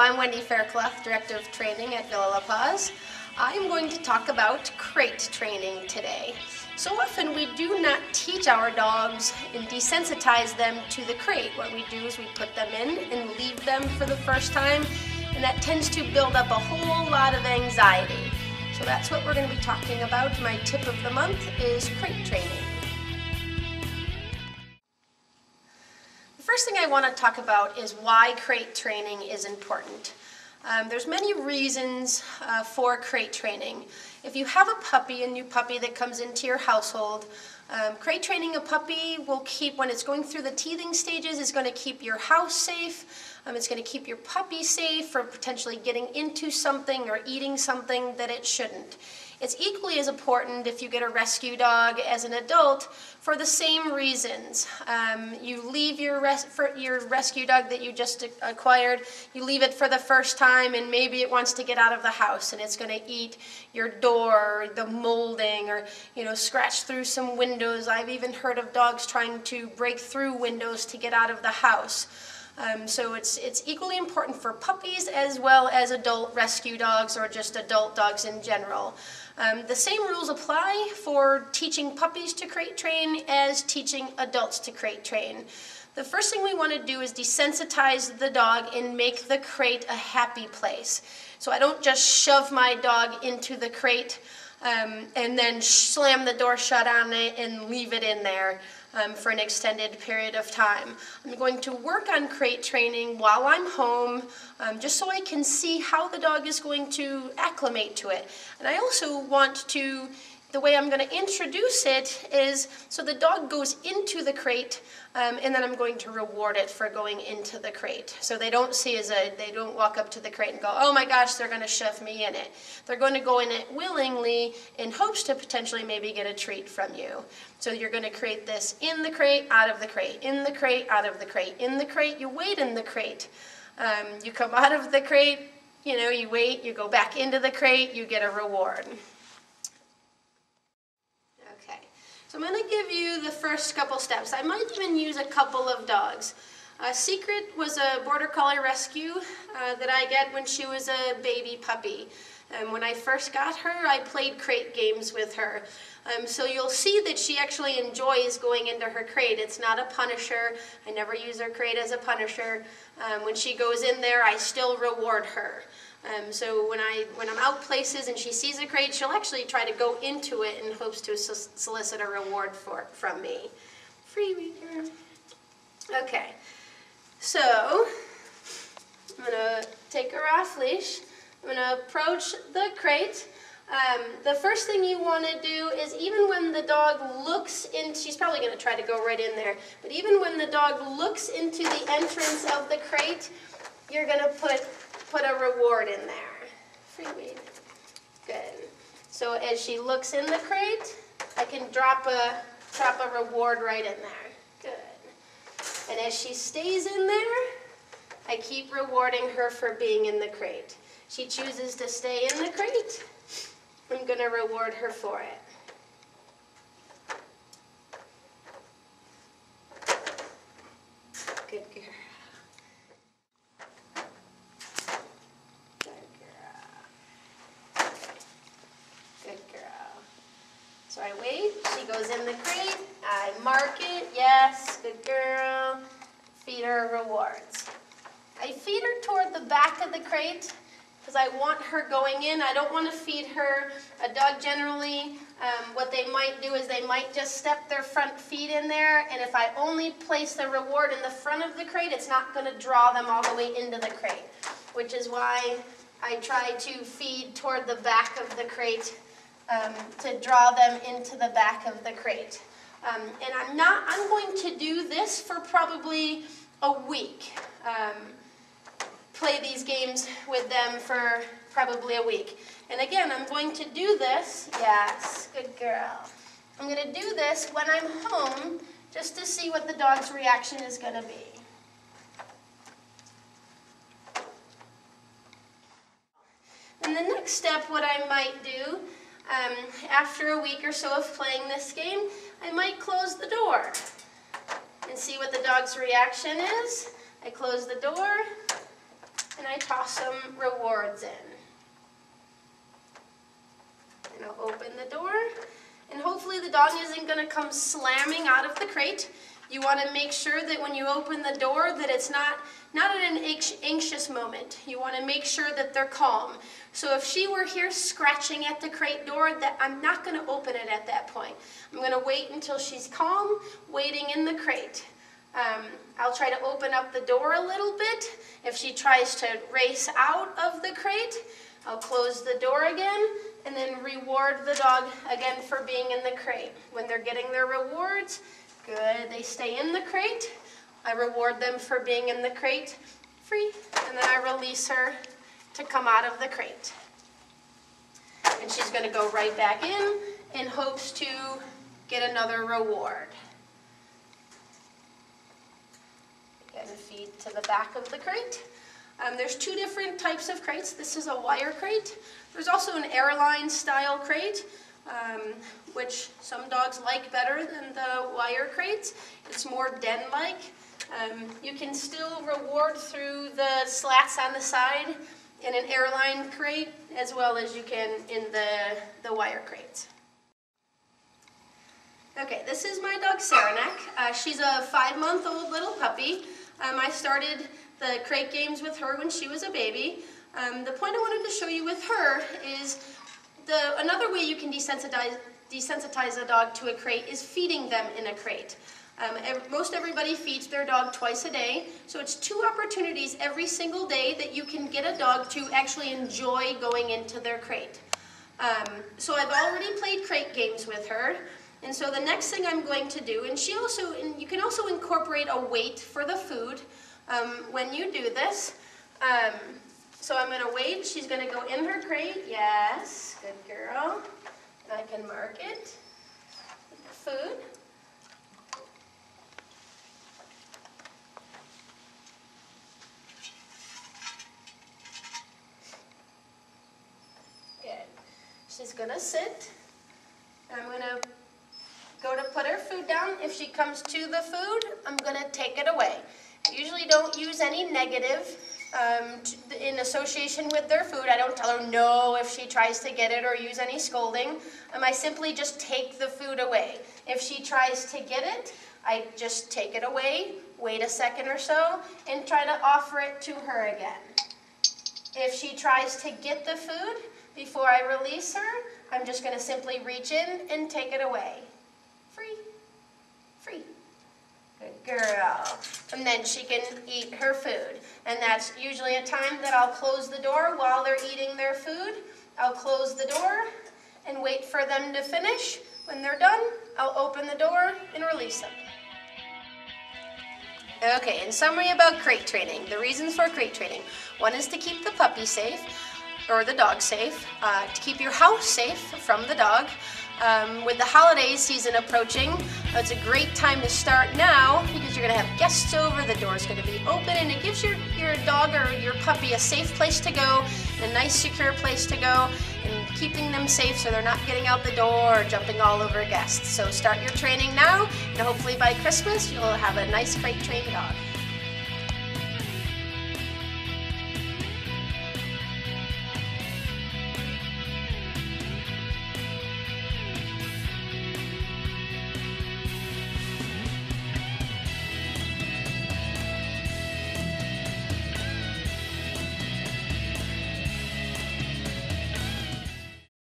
I'm Wendy Fairclough, Director of Training at Villa La Paz. I'm going to talk about crate training today. So often we do not teach our dogs and desensitize them to the crate. What we do is we put them in and leave them for the first time, and that tends to build up a whole lot of anxiety. So that's what we're going to be talking about. My tip of the month is crate training. The first thing I want to talk about is why crate training is important. There's many reasons for crate training. If you have a new puppy that comes into your household, crate training a puppy will keep, when it's going through the teething stages, is going to keep your house safe. It's going to keep your puppy safe from potentially getting into something or eating something that it shouldn't. It's equally as important if you get a rescue dog as an adult for the same reasons. You leave your rescue dog that you just acquired, you leave it for the first time and maybe it wants to get out of the house and it's going to eat your door, the molding, or scratch through some windows. I've even heard of dogs trying to break through windows to get out of the house. So it's equally important for puppies as well as adult rescue dogs or just adult dogs in general. The same rules apply for teaching puppies to crate train as teaching adults to crate train. The first thing we want to do is desensitize the dog and make the crate a happy place. So I don't just shove my dog into the crate and then slam the door shut on it and leave it in there for an extended period of time. I'm going to work on crate training while I'm home, just so I can see how the dog is going to acclimate to it. And I also want to, the way I'm going to introduce it is so the dog goes into the crate and then I'm going to reward it for going into the crate. So they don't they don't walk up to the crate and go, oh my gosh, they're going to shove me in it. They're going to go in it willingly in hopes to potentially maybe get a treat from you. So you're going to create this in the crate, out of the crate, in the crate, out of the crate, in the crate, you wait in the crate. You come out of the crate, you wait, you go back into the crate, you get a reward. So I'm going to give you the first couple steps. I might even use a couple of dogs. Secret was a Border Collie rescue that I got when she was a baby puppy. When I first got her, I played crate games with her. So you'll see that she actually enjoys going into her crate. It's not a punisher. I never use her crate as a punisher. When she goes in there, I still reward her. So when I'm out places and she sees a crate, she'll actually try to go into it in hopes to solicit a reward from me. Freebie. Okay, so I'm going to take her off leash. I'm going to approach the crate. The first thing you want to do is, even when the dog looks in, she's probably going to try to go right in there, but even when the dog looks into the entrance of the crate, you're going to put a reward in there. Freebie. Good. So as she looks in the crate, I can drop a reward right in there. Good. And as she stays in there, I keep rewarding her for being in the crate. She chooses to stay in the crate, I'm going to reward her for it. Good girl. So I wait, she goes in the crate, I mark it, yes, good girl, feed her rewards. I feed her toward the back of the crate because I want her going in. I don't want to feed her. A dog generally, what they might do is they might just step their front feet in there, and if I only place the reward in the front of the crate, it's not going to draw them all the way into the crate, which is why I try to feed toward the back of the crate to draw them into the back of the crate. And I'm going to do this for probably a week. Play these games with them for probably a week. And again, I'm going to do this, yes, good girl. I'm going to do this when I'm home just to see what the dog's reaction is going to be. And the next step, what I might do, after a week or so of playing this game, I might close the door and see what the dog's reaction is. I close the door, and I toss some rewards in. And I'll open the door, and hopefully the dog isn't going to come slamming out of the crate. You want to make sure that when you open the door that it's not at an anxious moment. You want to make sure that they're calm. So if she were here scratching at the crate door, that I'm not going to open it at that point. I'm going to wait until she's calm, waiting in the crate. I'll try to open up the door a little bit. If she tries to race out of the crate, I'll close the door again and then reward the dog again for being in the crate. When they're getting their rewards, good, they stay in the crate. I reward them for being in the crate, free, and then I release her to come out of the crate. And she's going to go right back in hopes to get another reward. Again, feed to the back of the crate. There's two different types of crates. This is a wire crate. There's also an airline style crate, which some dogs like better than the wire crates. It's more den-like. You can still reward through the slats on the side in an airline crate as well as you can in the wire crates. Okay, this is my dog Saranac. She's a 5-month-old little puppy. I started the crate games with her when she was a baby. The point I wanted to show you with her is another way you can desensitize a dog to a crate is feeding them in a crate. Most everybody feeds their dog twice a day, so it's 2 opportunities every single day that you can get a dog to actually enjoy going into their crate. So I've already played crate games with her, and so the next thing I'm going to do, and you can also incorporate a weight for the food when you do this. So I'm going to wait. She's going to go in her crate. Yes, good girl. And I can mark it with the food. Good. She's going to sit. I'm going to go to put her food down. If she comes to the food, I'm going to take it away. I usually don't use any negative in association with their food. I don't tell her no if she tries to get it or use any scolding. I simply just take the food away. If she tries to get it, I just take it away, wait a second or so, and try to offer it to her again. If she tries to get the food before I release her, I'm just going to simply reach in and take it away. Free. Free. Good girl. And then she can eat her food. And that's usually a time that I'll close the door while they're eating their food. I'll close the door and wait for them to finish. When they're done, I'll open the door and release them. Okay, in summary about crate training, the reasons for crate training. One is to keep the puppy safe, or the dog safe, to keep your house safe from the dog. With the holiday season approaching, it's a great time to start now because you're going to have guests over, the door's going to be open, and it gives your dog or your puppy a safe place to go, and a nice secure place to go, and keeping them safe so they're not getting out the door or jumping all over guests. So start your training now, and hopefully by Christmas you'll have a nice crate trained dog.